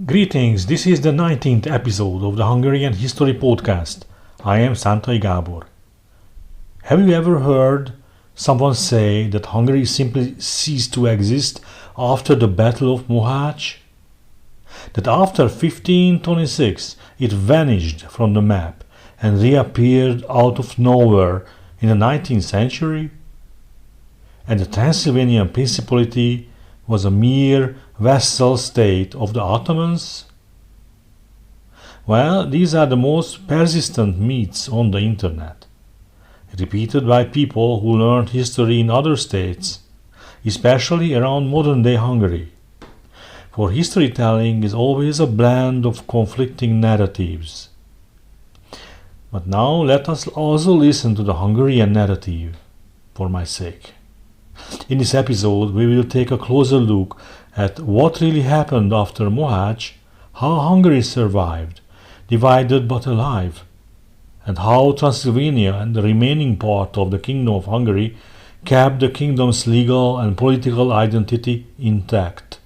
Greetings, this is the 19th episode of the Hungarian History Podcast. I am Szántai Gábor. Have you ever heard someone say that Hungary simply ceased to exist after the Battle of Mohács? That after 1526 it vanished from the map and reappeared out of nowhere in the 19th century? And the Transylvanian Principality was a mere vassal state of the Ottomans? Well, these are the most persistent myths on the internet, repeated by people who learned history in other states, especially around modern-day Hungary. For history telling is always a blend of conflicting narratives. But now let us also listen to the Hungarian narrative, for my sake. In this episode, we will take a closer look at what really happened after Mohács, how Hungary survived, divided but alive, and how Transylvania and the remaining part of the Kingdom of Hungary kept the kingdom's legal and political identity intact.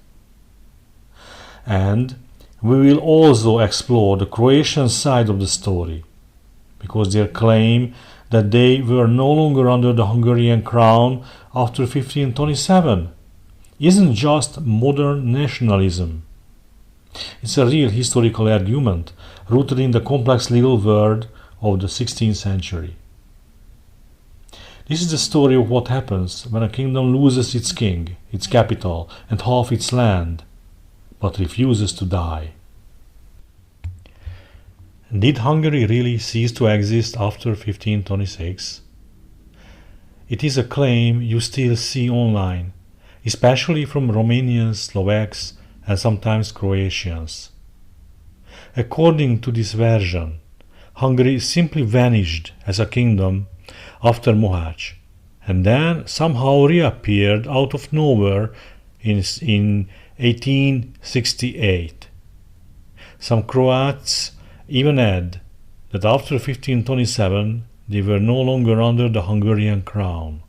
And we will also explore the Croatian side of the story, because their claim that they were no longer under the Hungarian crown after 1527 isn't just modern nationalism. It's a real historical argument rooted in the complex legal world of the 16th century. This is the story of what happens when a kingdom loses its king, its capital, and half its land, but refuses to die. Did Hungary really cease to exist after 1526? It is a claim you still see online, especially from Romanians, Slovaks, and sometimes Croatians. According to this version, Hungary simply vanished as a kingdom after Mohács, and then somehow reappeared out of nowhere in 1868. Some Croats even add that after 1527 they were no longer under the Hungarian crown.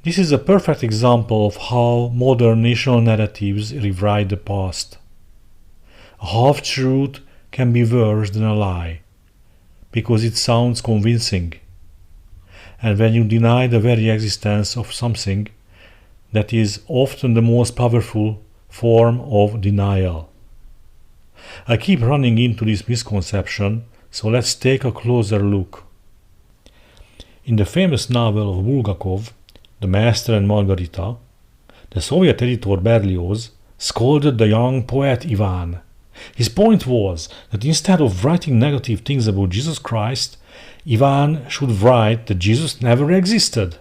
This is a perfect example of how modern national narratives rewrite the past. A half-truth can be worse than a lie, because it sounds convincing. And when you deny the very existence of something, that is often the most powerful form of denial. I keep running into this misconception, so let's take a closer look. In the famous novel of Bulgakov, The Master and Margarita, the Soviet editor Berlioz scolded the young poet Ivan. His point was that instead of writing negative things about Jesus Christ, Ivan should write that Jesus never existed.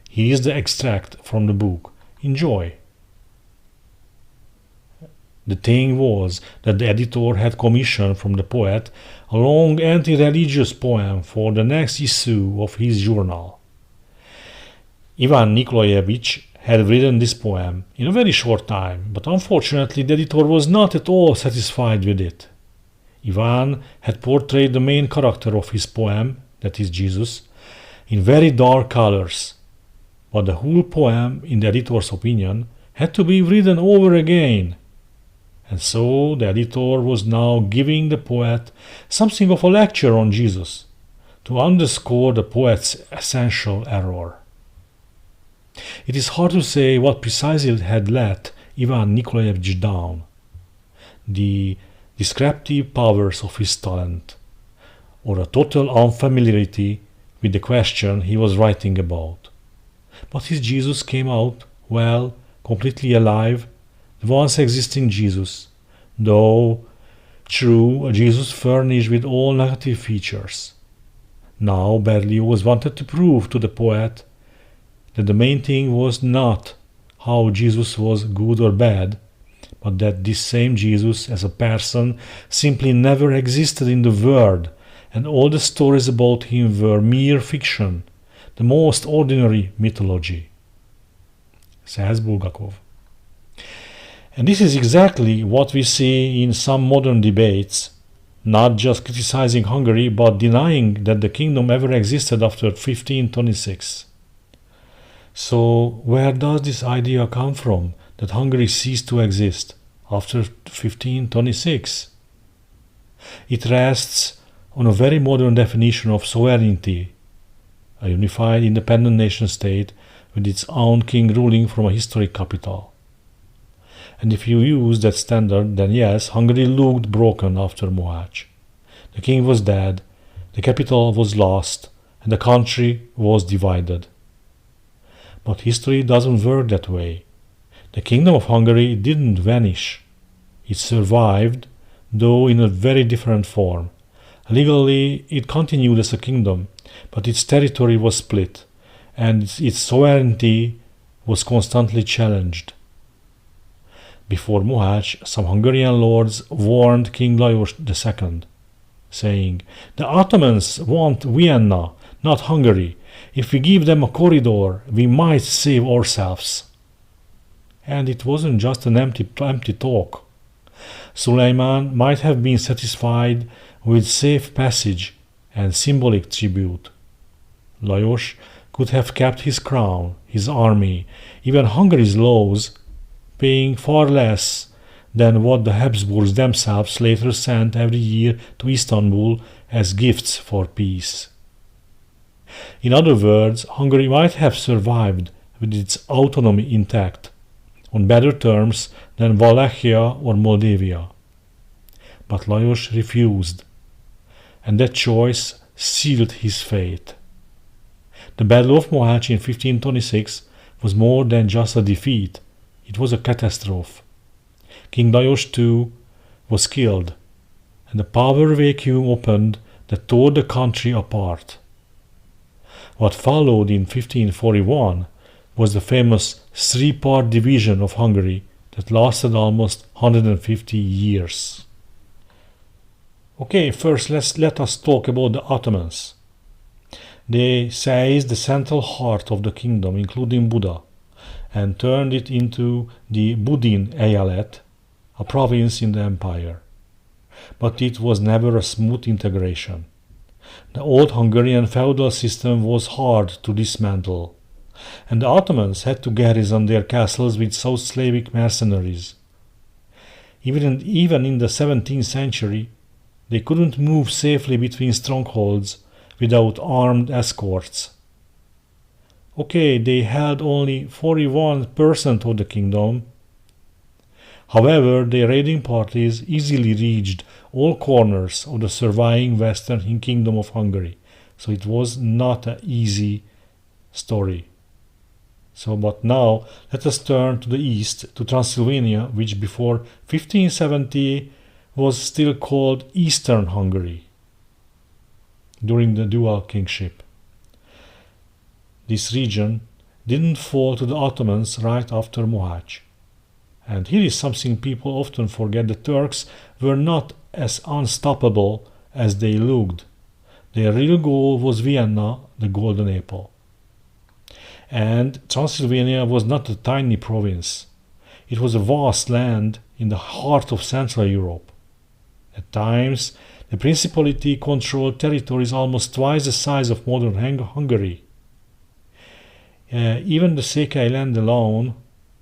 Here is the extract from the book. Enjoy. The thing was that the editor had commissioned from the poet a long anti-religious poem for the next issue of his journal. Ivan Nikolaevich had written this poem in a very short time, but unfortunately the editor was not at all satisfied with it. Ivan had portrayed the main character of his poem, that is Jesus, in very dark colors, but the whole poem, in the editor's opinion, had to be written over again. And so the editor was now giving the poet something of a lecture on Jesus, to underscore the poet's essential error. It is hard to say what precisely had let Ivan Nikolaevich down: the descriptive powers of his talent, or a total unfamiliarity with the question he was writing about. But his Jesus came out, well, completely alive, the once existing Jesus, though true, a Jesus furnished with all negative features. Now Berlioz wanted to prove to the poet that the main thing was not how Jesus was good or bad, but that this same Jesus as a person simply never existed in the world, and all the stories about him were mere fiction, the most ordinary mythology, says Bulgakov. And this is exactly what we see in some modern debates, not just criticizing Hungary, but denying that the kingdom ever existed after 1526. So where does this idea come from, that Hungary ceased to exist? after 1526. It rests on a very modern definition of sovereignty, a unified independent nation-state with its own king ruling from a historic capital. And if you use that standard, then yes, Hungary looked broken after Mohács. The king was dead, the capital was lost, and the country was divided. But history doesn't work that way. The Kingdom of Hungary didn't vanish. It survived, though in a very different form. Legally, it continued as a kingdom, but its territory was split, and its sovereignty was constantly challenged. Before Mohács, some Hungarian lords warned King Lajos II, saying, "The Ottomans want Vienna, not Hungary. If we give them a corridor, we might save ourselves." And it wasn't just an empty talk. Suleiman might have been satisfied with safe passage and symbolic tribute. Lajos could have kept his crown, his army, even Hungary's laws, paying far less than what the Habsburgs themselves later sent every year to Istanbul as gifts for peace. In other words, Hungary might have survived with its autonomy intact, on better terms than Wallachia or Moldavia. But Lajos refused, and that choice sealed his fate. The Battle of Mohács in 1526 was more than just a defeat, it was a catastrophe. King Lajos II was killed, and a power vacuum opened that tore the country apart. What followed in 1541 was the famous three-part division of Hungary that lasted almost 150 years. Okay, first let us talk about the Ottomans. They seized the central heart of the kingdom, including Buda, and turned it into the Budin Eyalet, a province in the empire. But it was never a smooth integration. The old Hungarian feudal system was hard to dismantle, and the Ottomans had to garrison their castles with South Slavic mercenaries. Even in the 17th century, they couldn't move safely between strongholds without armed escorts. Okay, they held only 41% of the kingdom. However, their raiding parties easily reached all corners of the surviving Western Kingdom of Hungary, so it was not an easy story. But now let us turn to the east, to Transylvania, which before 1570 was still called Eastern Hungary during the dual kingship. This region didn't fall to the Ottomans right after Mohács. And here is something people often forget: the Turks were not as unstoppable as they looked. Their real goal was Vienna, the Golden Apple. And Transylvania was not a tiny province. It was a vast land in the heart of Central Europe. At times, the Principality controlled territories almost twice the size of modern Hungary. Even the Székely land alone,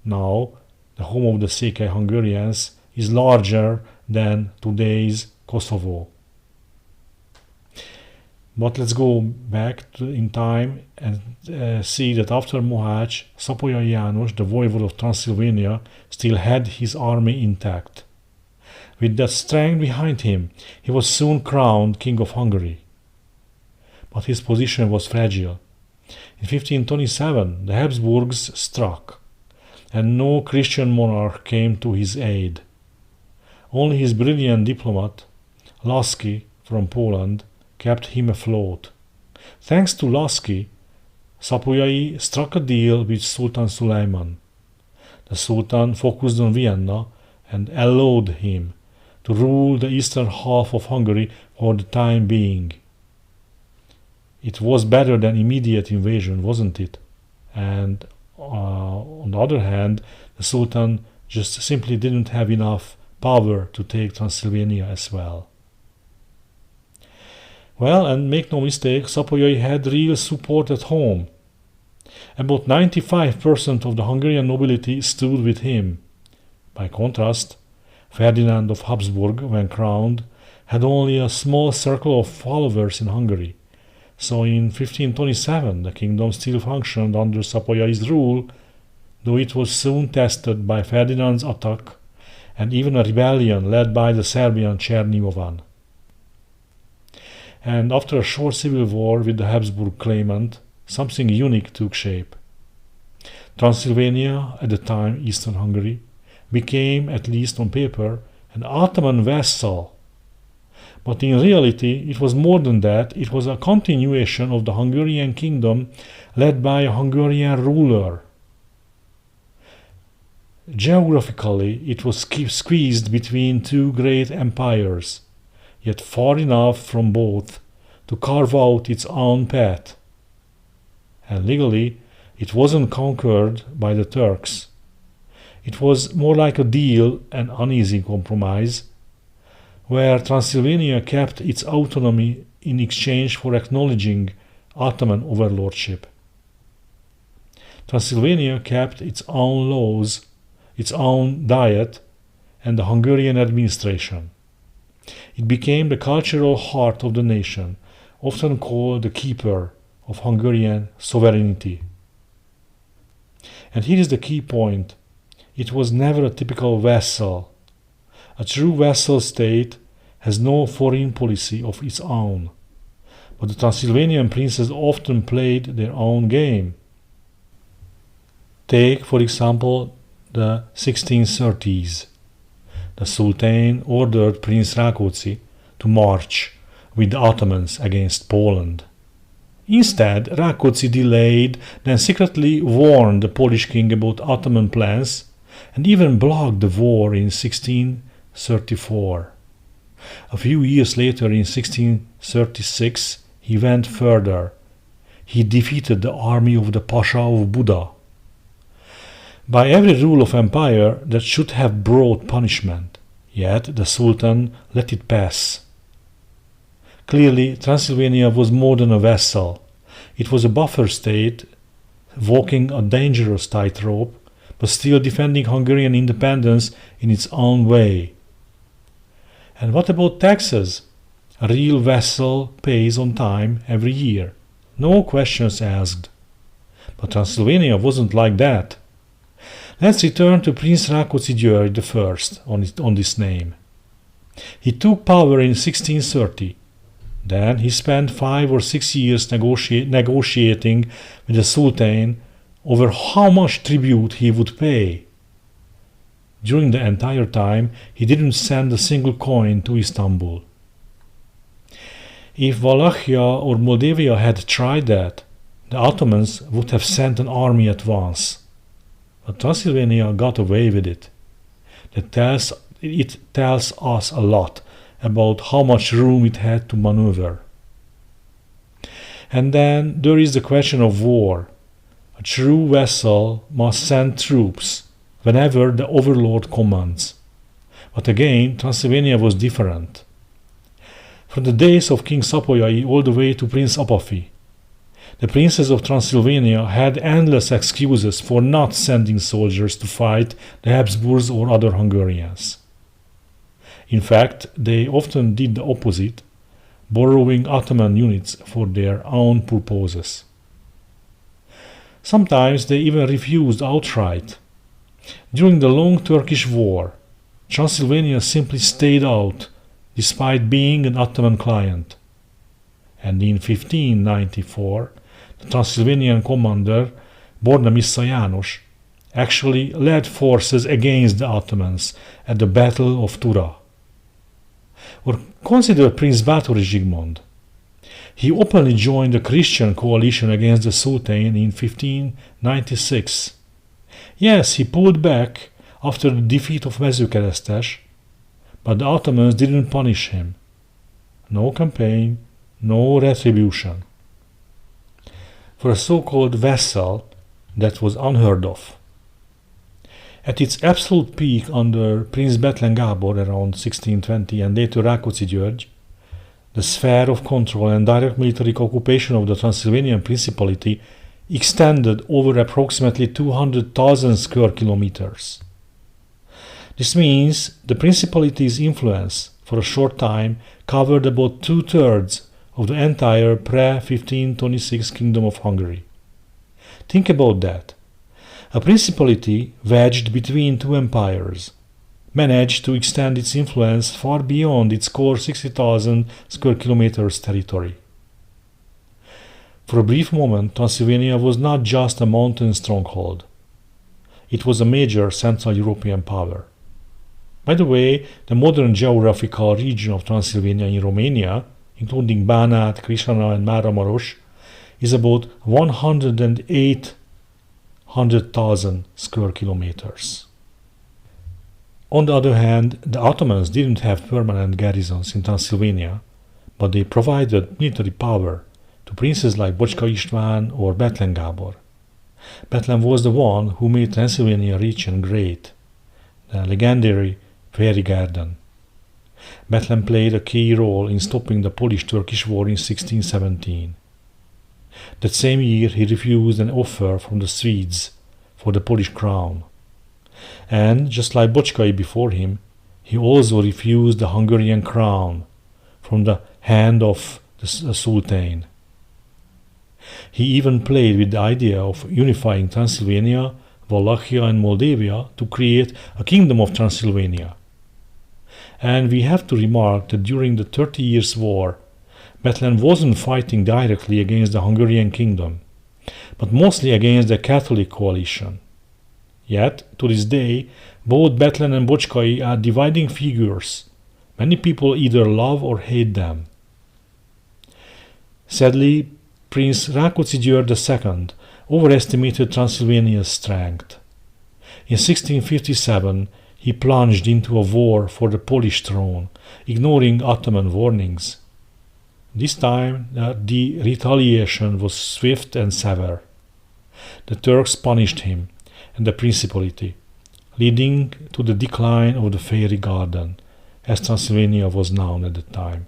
now the home of the Székely Hungarians, is larger than today's Kosovo. But let's go back in time and see that after Mohács, Szapolyai János, the voivode of Transylvania, still had his army intact. With that strength behind him, he was soon crowned King of Hungary. But his position was fragile. In 1527, the Habsburgs struck, and no Christian monarch came to his aid. Only his brilliant diplomat, Lasky from Poland, kept him afloat. Thanks to Lasky, Szapolyai struck a deal with Sultan Suleiman. The Sultan focused on Vienna and allowed him to rule the eastern half of Hungary for the time being. It was better than immediate invasion, wasn't it? And on the other hand, the Sultan just simply didn't have enough power to take Transylvania as well. Well, and make no mistake, Szapolyai had real support at home. About 95% of the Hungarian nobility stood with him. By contrast, Ferdinand of Habsburg, when crowned, had only a small circle of followers in Hungary. So in 1527 the kingdom still functioned under Szapolyai's rule, though it was soon tested by Ferdinand's attack and even a rebellion led by the Serbian Černiovan. And after a short civil war with the Habsburg claimant, something unique took shape. Transylvania, at the time Eastern Hungary, became, at least on paper, an Ottoman vassal. But in reality, it was more than that. It was a continuation of the Hungarian Kingdom led by a Hungarian ruler. Geographically, it was squeezed between two great empires, yet far enough from both to carve out its own path. And legally, it wasn't conquered by the Turks. It was more like a deal, an uneasy compromise, where Transylvania kept its autonomy in exchange for acknowledging Ottoman overlordship. Transylvania kept its own laws, its own diet, and the Hungarian administration. It became the cultural heart of the nation, often called the keeper of Hungarian sovereignty. And here is the key point. It was never a typical vassal. A true vassal state has no foreign policy of its own, but the Transylvanian princes often played their own game. Take, for example, the 1630s. The Sultan ordered Prince Rákóczi to march with the Ottomans against Poland. Instead, Rákóczi delayed, then secretly warned the Polish king about Ottoman plans and even blocked the war in 1634. A few years later, in 1636, he went further. He defeated the army of the Pasha of Buda. By every rule of empire, that should have brought punishment, yet the Sultan let it pass. Clearly, Transylvania was more than a vassal. It was a buffer state, walking a dangerous tightrope, but still defending Hungarian independence in its own way. And what about taxes? A real vassal pays on time every year. No questions asked. But Transylvania wasn't like that. Let's return to Prince Rákóczi György I on this name. He took power in 1630. Then he spent 5 or 6 years negotiating with the Sultan over how much tribute he would pay. During the entire time, he didn't send a single coin to Istanbul. If Wallachia or Moldavia had tried that, the Ottomans would have sent an army at once. But Transylvania got away with it. It tells us a lot about how much room it had to maneuver. And then there is the question of war. A true vassal must send troops whenever the overlord commands. But again, Transylvania was different. From the days of King Szapolyai all the way to Prince Apafi, the princes of Transylvania had endless excuses for not sending soldiers to fight the Habsburgs or other Hungarians. In fact, they often did the opposite, borrowing Ottoman units for their own purposes. Sometimes they even refused outright. During the long Turkish War, Transylvania simply stayed out, despite being an Ottoman client. And in 1594, the Transylvanian commander, Borna-Missa János, actually led forces against the Ottomans at the Battle of Tura. Or consider Prince Báthori Zsigmond. He openly joined the Christian coalition against the Sultan in 1596. Yes, he pulled back after the defeat of Mezőkeresztes, but the Ottomans didn't punish him. No campaign, no retribution. For a so-called vassal, that was unheard of. At its absolute peak under Prince Bethlen Gábor around 1620 and later Rákóczi György, the sphere of control and direct military occupation of the Transylvanian Principality extended over approximately 200,000 square kilometers. This means the Principality's influence for a short time covered about 2/3 of the entire pre-1526 Kingdom of Hungary. Think about that. A principality wedged between two empires managed to extend its influence far beyond its core 60,000 square kilometers territory. For a brief moment, Transylvania was not just a mountain stronghold. It was a major Central European power. By the way, the modern geographical region of Transylvania in Romania, including Banat, Crișana and Máramaros, is about 108,000 square kilometers. On the other hand, the Ottomans didn't have permanent garrisons in Transylvania, but they provided military power to princes like Bocska István or Bethlen Gábor. Bethlen was the one who made Transylvania rich and great, the legendary Fairy Garden. Bethlen played a key role in stopping the Polish-Turkish War in 1617. That same year he refused an offer from the Swedes for the Polish crown. And, just like Bocskai before him, he also refused the Hungarian crown from the hand of the Sultan. He even played with the idea of unifying Transylvania, Wallachia and Moldavia to create a Kingdom of Transylvania. And we have to remark that during the 30 Years' War, Bethlen wasn't fighting directly against the Hungarian Kingdom, but mostly against the Catholic coalition. Yet, to this day, both Bethlen and Bocskai are dividing figures. Many people either love or hate them. Sadly, Prince Rákóczi György II overestimated Transylvania's strength. In 1657, he plunged into a war for the Polish throne, ignoring Ottoman warnings. This time, the retaliation was swift and severe. The Turks punished him and the Principality, leading to the decline of the Fairy Garden, as Transylvania was known at the time.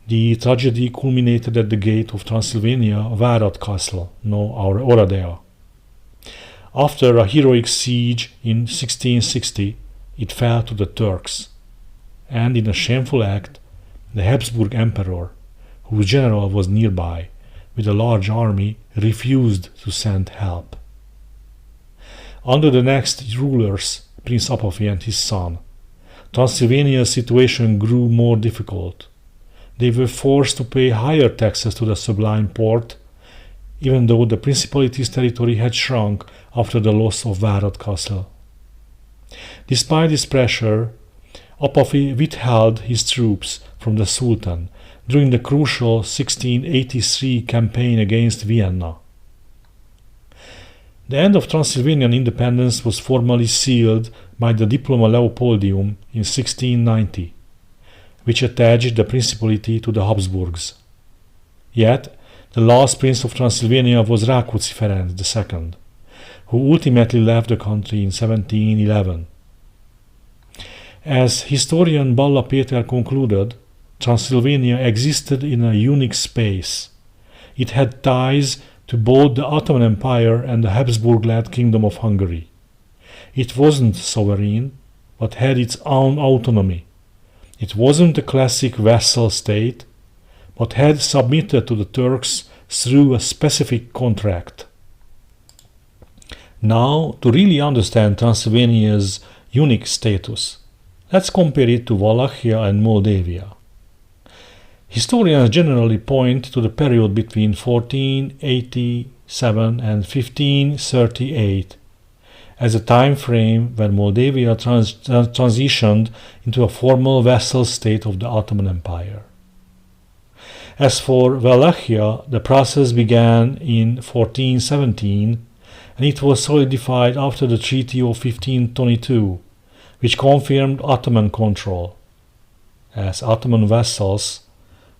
The tragedy culminated at the gate of Transylvania, Várad Castle, now Oradea. After a heroic siege in 1660, it fell to the Turks, and in a shameful act, the Habsburg emperor, whose general was nearby, with a large army, refused to send help. Under the next rulers, Prince Apafi and his son, Transylvania's situation grew more difficult. They were forced to pay higher taxes to the Sublime Porte, even though the Principality's territory had shrunk after the loss of Várad Castle. Despite this pressure, Apafi withheld his troops from the Sultan during the crucial 1683 campaign against Vienna. The end of Transylvanian independence was formally sealed by the Diploma Leopoldium in 1690, which attached the Principality to the Habsburgs. Yet, the last Prince of Transylvania was Rákóczi Ferenc II, who ultimately left the country in 1711. As historian Balla Péter concluded, Transylvania existed in a unique space. It had ties to both the Ottoman Empire and the Habsburg-led Kingdom of Hungary. It wasn't sovereign, but had its own autonomy. It wasn't a classic vassal state, but had submitted to the Turks through a specific contract. Now, to really understand Transylvania's unique status, let's compare it to Wallachia and Moldavia. Historians generally point to the period between 1487 and 1538 as a time frame when Moldavia transitioned into a formal vassal state of the Ottoman Empire. As for Wallachia, the process began in 1417 and it was solidified after the Treaty of 1522, which confirmed Ottoman control. As Ottoman vassals,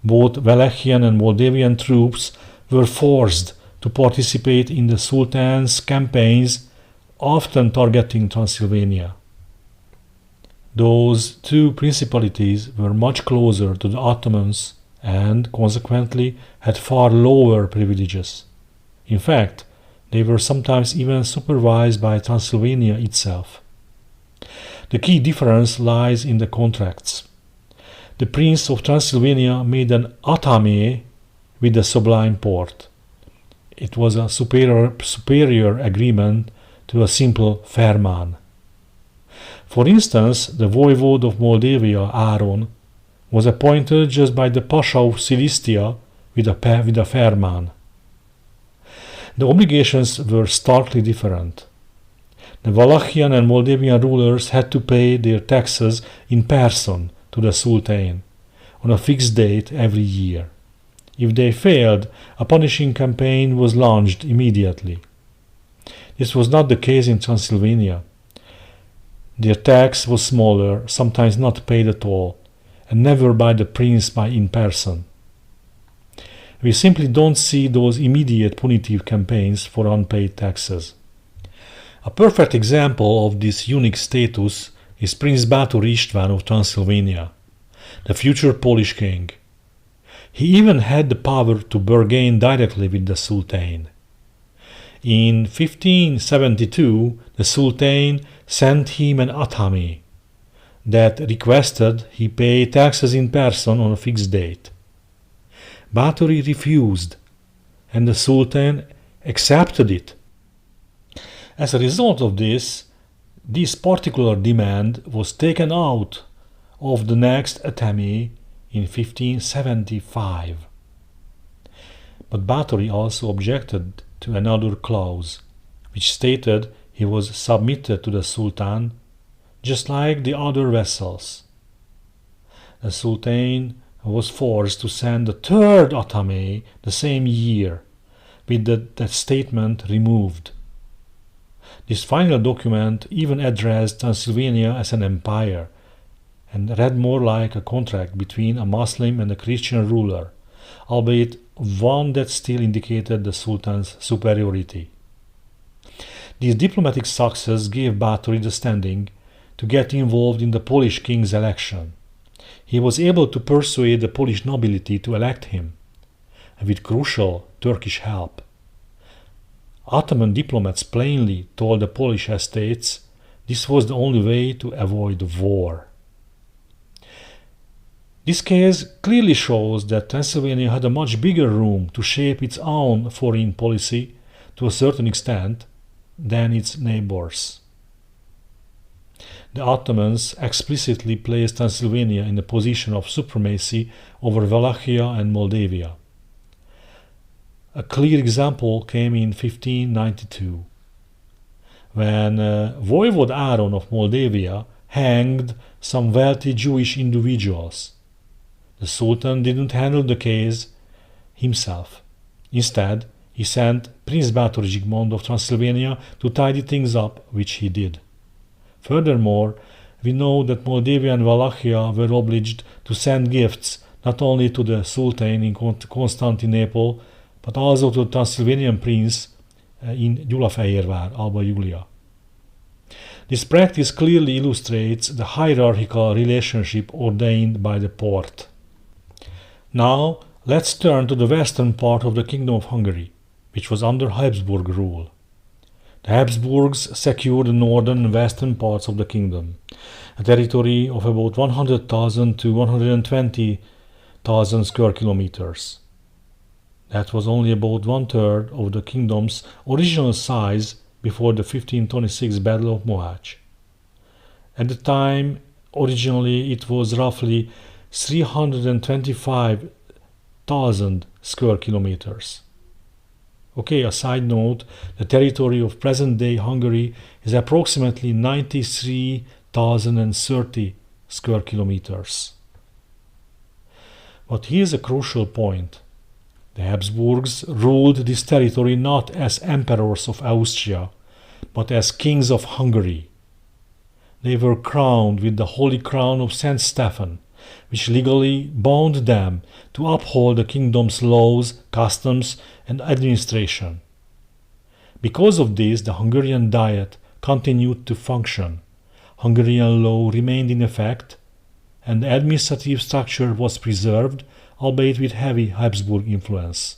both Wallachian and Moldavian troops were forced to participate in the Sultan's campaigns, often targeting Transylvania. Those two principalities were much closer to the Ottomans and, consequently, had far lower privileges. In fact, they were sometimes even supervised by Transylvania itself. The key difference lies in the contracts. The Prince of Transylvania made an atame with the Sublime Porte. It was a superior agreement to a simple ferman. For instance, the voivode of Moldavia, Áron, was appointed just by the Pasha of Cilicia with a ferman. The obligations were starkly different. The Wallachian and Moldavian rulers had to pay their taxes in person to the Sultan on a fixed date every year. If they failed, a punishing campaign was launched immediately. This was not the case in Transylvania. Their tax was smaller, sometimes not paid at all, and never by the prince in person. We simply don't see those immediate punitive campaigns for unpaid taxes. A perfect example of this unique status is Prince Bátor István of Transylvania, the future Polish king. He even had the power to bargain directly with the Sultan. In 1572, the Sultan sent him an atame that requested he pay taxes in person on a fixed date. Báthori refused, and the Sultan accepted it. As a result of this particular demand was taken out of the next atame in 1575. But Báthori also objected to another clause, which stated he was submitted to the Sultan just like the other vassals. The Sultan was forced to send a third atame the same year, with that statement removed. This final document even addressed Transylvania as an empire, and read more like a contract between a Muslim and a Christian ruler, albeit one that still indicated the Sultan's superiority. This diplomatic success gave Báthori the standing to get involved in the Polish king's election. He was able to persuade the Polish nobility to elect him, with crucial Turkish help. Ottoman diplomats plainly told the Polish estates this was the only way to avoid war. This case clearly shows that Transylvania had a much bigger room to shape its own foreign policy to a certain extent than its neighbors. The Ottomans explicitly placed Transylvania in a position of supremacy over Wallachia and Moldavia. A clear example came in 1592, when Voivode Áron of Moldavia hanged some wealthy Jewish individuals. The Sultan didn't handle the case himself. Instead, he sent Prince Bátor Zsigmond of Transylvania to tidy things up, which he did. Furthermore, we know that Moldavia and Wallachia were obliged to send gifts not only to the Sultan in Constantinople, but also to the Transylvanian prince in Gyulafehérvár, Alba Iulia. This practice clearly illustrates the hierarchical relationship ordained by the Porte. Now, let's turn to the western part of the Kingdom of Hungary, which was under Habsburg rule. The Habsburgs secured the northern and western parts of the kingdom, a territory of about 100,000 to 120,000 square kilometers. That was only about one-third of the kingdom's original size before the 1526 Battle of Mohács. At the time, originally it was roughly 325,000 square kilometers. Okay, a side note, the territory of present-day Hungary is approximately 93,030 square kilometers. But here's a crucial point. The Habsburgs ruled this territory not as emperors of Austria, but as kings of Hungary. They were crowned with the Holy Crown of Saint Stephen, which legally bound them to uphold the kingdom's laws, customs, and administration. Because of this, the Hungarian Diet continued to function, Hungarian law remained in effect, and the administrative structure was preserved, albeit with heavy Habsburg influence.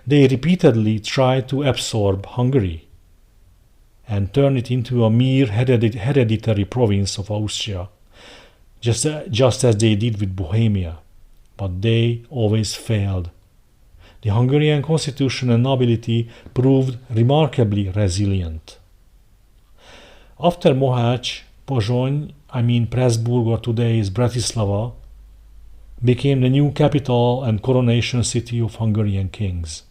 They repeatedly tried to absorb Hungary, and turn it into a mere hereditary province of Austria, just as they did with Bohemia. But they always failed. The Hungarian constitution and nobility proved remarkably resilient. After Mohács, Pozsony, Pressburg, or today's Bratislava, became the new capital and coronation city of Hungarian kings.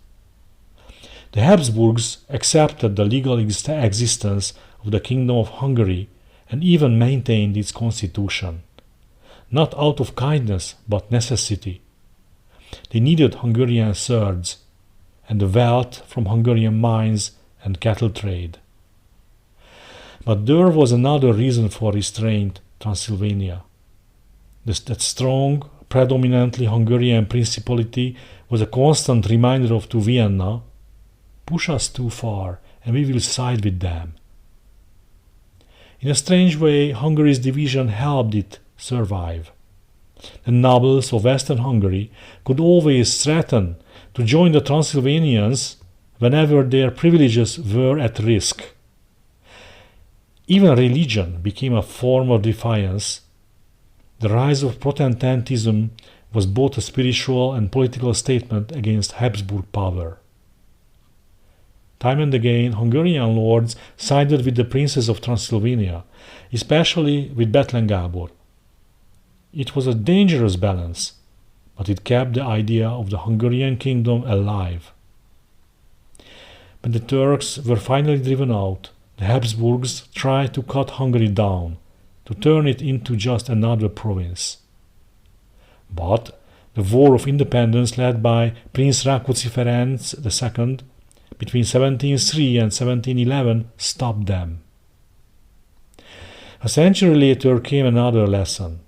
The Habsburgs accepted the legal existence of the Kingdom of Hungary and even maintained its constitution, not out of kindness but necessity. They needed Hungarian swords and the wealth from Hungarian mines and cattle trade. But there was another reason for restraint: Transylvania. That strong, predominantly Hungarian principality was a constant reminder to Vienna, push us too far and we will side with them. In a strange way, Hungary's division helped it survive. The nobles of Western Hungary could always threaten to join the Transylvanians whenever their privileges were at risk. Even religion became a form of defiance. The rise of Protestantism was both a spiritual and political statement against Habsburg power. Time and again, Hungarian lords sided with the princes of Transylvania, especially with Bethlen Gábor. It was a dangerous balance, but it kept the idea of the Hungarian kingdom alive. When the Turks were finally driven out, the Habsburgs tried to cut Hungary down, to turn it into just another province. But the War of Independence led by Prince Rákóczi Ferenc II between 1703 and 1711 stopped them. A century later came another lesson.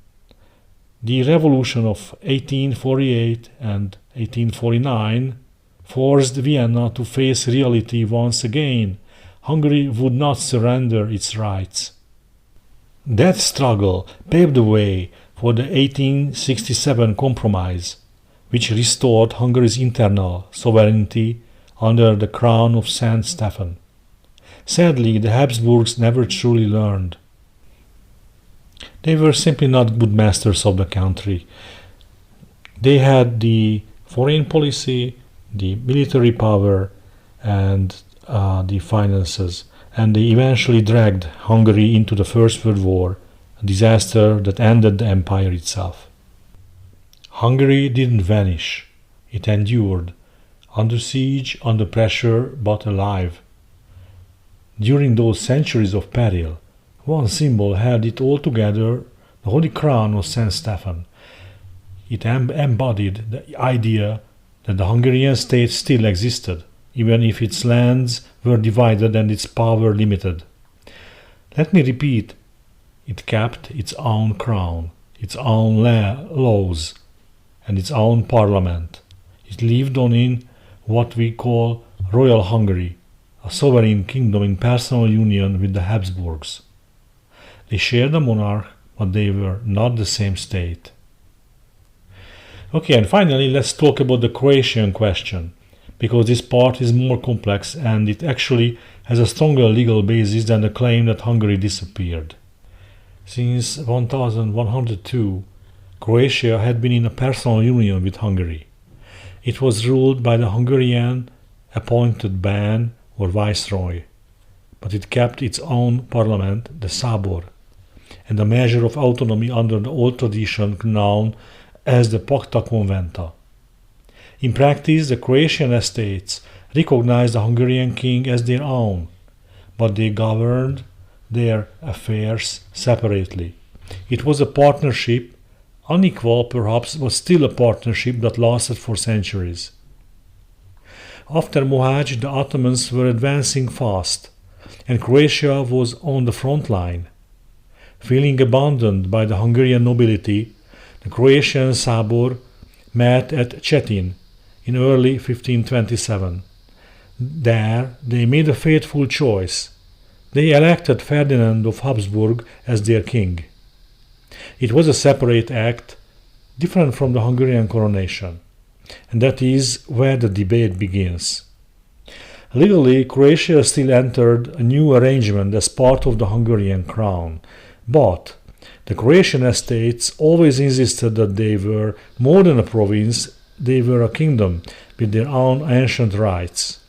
The revolution of 1848 and 1849 forced Vienna to face reality once again. Hungary would not surrender its rights. That struggle paved the way for the 1867 Compromise, which restored Hungary's internal sovereignty under the crown of Saint Stephen. Sadly, the Habsburgs never truly learned. They were simply not good masters of the country. They had the foreign policy, the military power, and the finances, and they eventually dragged Hungary into the First World War, a disaster that ended the empire itself. Hungary didn't vanish. It endured, under siege, under pressure, but alive. During those centuries of peril, one symbol held it all together: the Holy Crown of Saint Stephen. It embodied the idea that the Hungarian state still existed, even if its lands were divided and its power limited. Let me repeat, it kept its own crown, its own laws, and its own parliament. It lived on in what we call Royal Hungary, a sovereign kingdom in personal union with the Habsburgs. They shared a monarch, but they were not the same state. Okay, and finally, let's talk about the Croatian question, because this part is more complex and it actually has a stronger legal basis than the claim that Hungary disappeared. Since 1102, Croatia had been in a personal union with Hungary. It was ruled by the Hungarian appointed Ban or Viceroy, but it kept its own parliament, the Szabor, and a measure of autonomy under the old tradition known as the Pacta Conventa. In practice, the Croatian estates recognized the Hungarian king as their own, but they governed their affairs separately. It was a partnership, unequal perhaps, but still a partnership that lasted for centuries. After Mohács, the Ottomans were advancing fast, and Croatia was on the front line. Feeling abandoned by the Hungarian nobility, the Croatian Szabor met at Cetin in early 1527. There they made a fateful choice. They elected Ferdinand of Habsburg as their king. It was a separate act, different from the Hungarian coronation, and that is where the debate begins. Legally, Croatia still entered a new arrangement as part of the Hungarian crown, but the Croatian estates always insisted that they were more than a province, they were a kingdom with their own ancient rights.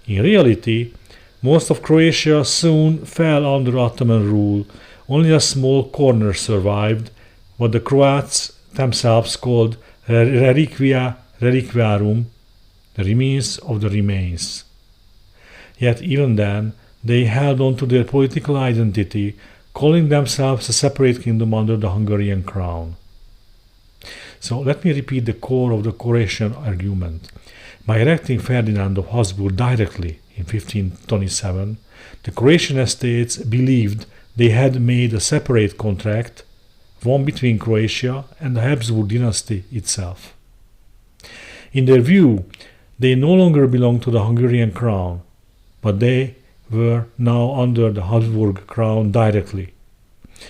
In reality, most of Croatia soon fell under Ottoman rule. Only a small corner survived, what the Croats themselves called reliquia reliquiarum, the remains of the remains. Yet even then, they held on to their political identity, calling themselves a separate kingdom under the Hungarian crown. So let me repeat the core of the Croatian argument. By electing Ferdinand of Habsburg directly in 1527, the Croatian estates believed they had made a separate contract, one between Croatia and the Habsburg dynasty itself. In their view, they no longer belonged to the Hungarian crown, but they were now under the Habsburg crown directly.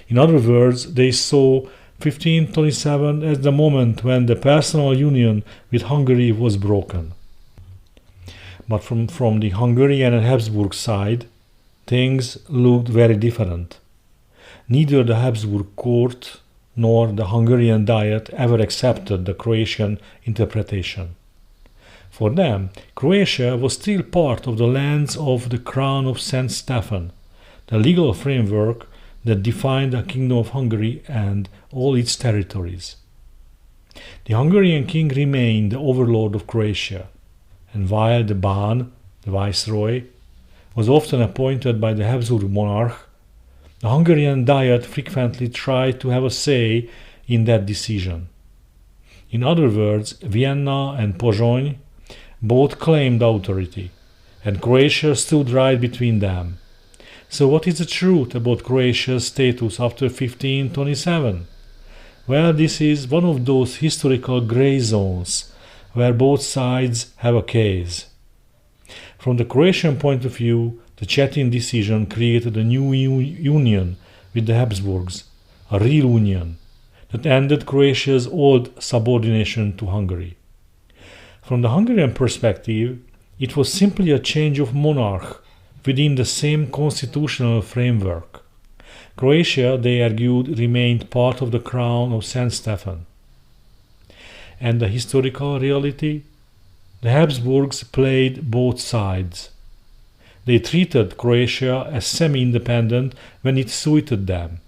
In other words, they saw 1527 as the moment when the personal union with Hungary was broken. But from the Hungarian and Habsburg side, things looked very different. Neither the Habsburg court nor the Hungarian Diet ever accepted the Croatian interpretation. For them, Croatia was still part of the lands of the Crown of St. Stephen, the legal framework that defined the Kingdom of Hungary and all its territories. The Hungarian king remained the overlord of Croatia, and while the Bán, the viceroy, was often appointed by the Habsburg monarch, the Hungarian Diet frequently tried to have a say in that decision. In other words, Vienna and Pozsony both claimed authority, and Croatia stood right between them. So what is the truth about Croatia's status after 1527? Well, this is one of those historical grey zones where both sides have a case. From the Croatian point of view, the Cetin decision created a new union with the Habsburgs, a real union, that ended Croatia's old subordination to Hungary. From the Hungarian perspective, it was simply a change of monarch within the same constitutional framework. Croatia, they argued, remained part of the Crown of St. Stephen. And the historical reality? The Habsburgs played both sides. They treated Croatia as semi-independent when it suited them,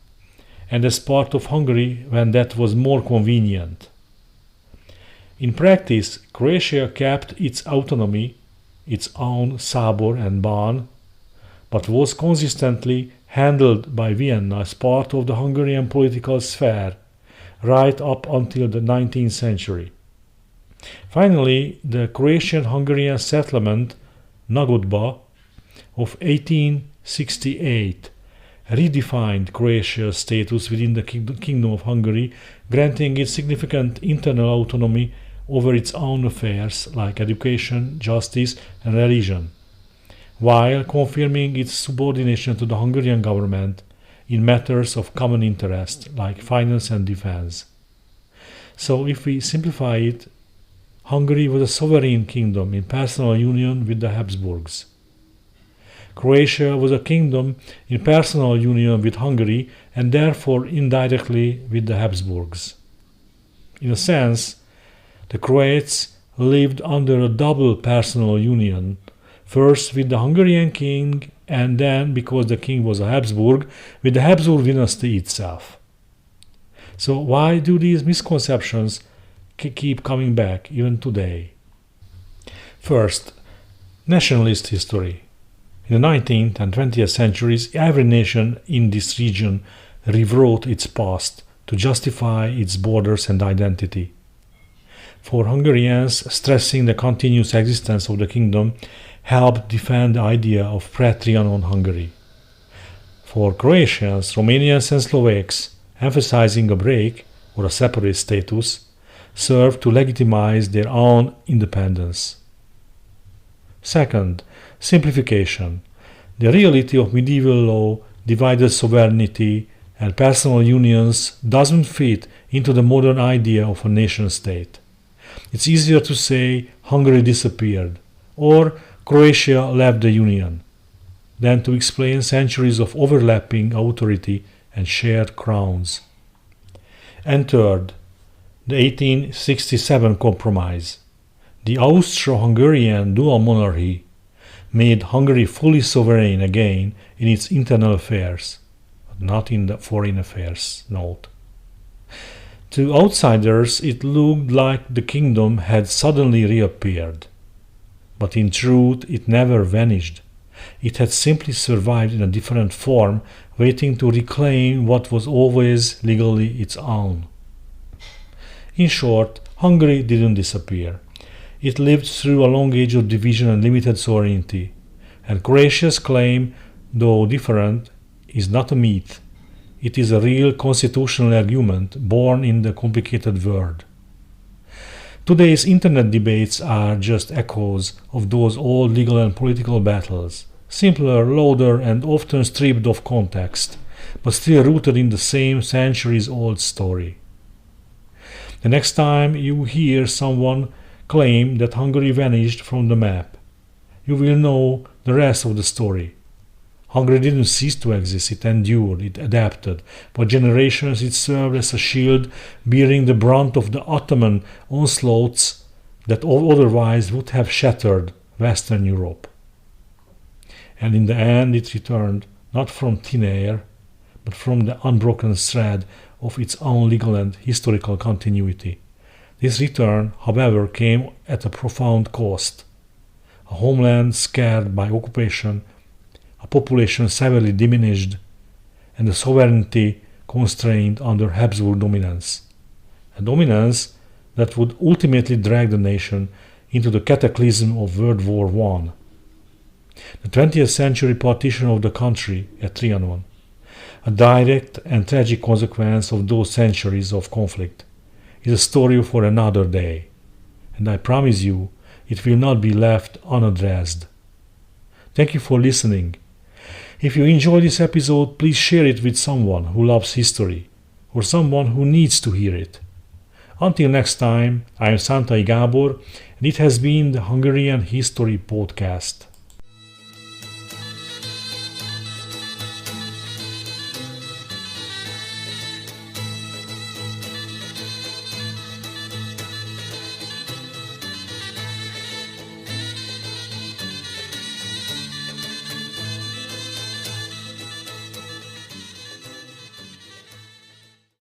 and as part of Hungary when that was more convenient. In practice, Croatia kept its autonomy, its own Szabor and Bán, but was consistently handled by Vienna as part of the Hungarian political sphere, right up until the 19th century. Finally, the Croatian-Hungarian settlement, Nagodba, of 1868 redefined Croatia's status within the Kingdom of Hungary, granting it significant internal autonomy over its own affairs like education, justice, and religion, while confirming its subordination to the Hungarian government in matters of common interest like finance and defense. So if we simplify it, Hungary was a sovereign kingdom in personal union with the Habsburgs. Croatia was a kingdom in personal union with Hungary and therefore indirectly with the Habsburgs. In a sense, the Croats lived under a double personal union, first with the Hungarian king and then, because the king was a Habsburg, with the Habsburg dynasty itself. So why do these misconceptions keep coming back even today? First, nationalist history. In the 19th and 20th centuries, every nation in this region rewrote its past to justify its borders and identity. For Hungarians, stressing the continuous existence of the kingdom helped defend the idea of pre-Trianon Hungary. For Croatians, Romanians and Slovaks, emphasizing a break or a separate status, served to legitimize their own independence. Second, simplification. The reality of medieval law, divided sovereignty, and personal unions doesn't fit into the modern idea of a nation-state. It's easier to say Hungary disappeared, or Croatia left the Union, then to explain centuries of overlapping authority and shared crowns. And third, the 1867 Compromise. The Austro-Hungarian dual monarchy made Hungary fully sovereign again in its internal affairs, but not in the foreign affairs, note. To outsiders it looked like the kingdom had suddenly reappeared. But in truth it never vanished. It had simply survived in a different form, waiting to reclaim what was always legally its own. In short, Hungary didn't disappear. It lived through a long age of division and limited sovereignty, and Croatia's claim, though different, is not a myth. It is a real constitutional argument born in the complicated world. Today's internet debates are just echoes of those old legal and political battles, simpler, louder, and often stripped of context, but still rooted in the same centuries-old story. The next time you hear someone claim that Hungary vanished from the map, you will know the rest of the story. Hungary didn't cease to exist, it endured, it adapted. For generations it served as a shield, bearing the brunt of the Ottoman onslaughts that otherwise would have shattered Western Europe. And in the end it returned, not from thin air, but from the unbroken thread of its own legal and historical continuity. This return, however, came at a profound cost. A homeland scarred by occupation, a population severely diminished, and a sovereignty constrained under Habsburg dominance. A dominance that would ultimately drag the nation into the cataclysm of World War I. The 20th century partition of the country at Trianon, a direct and tragic consequence of those centuries of conflict, is a story for another day, and I promise you it will not be left unaddressed. Thank you for listening. If you enjoyed this episode, please share it with someone who loves history, or someone who needs to hear it. Until next time, I am Szántai Gábor, and it has been the Hungarian History Podcast.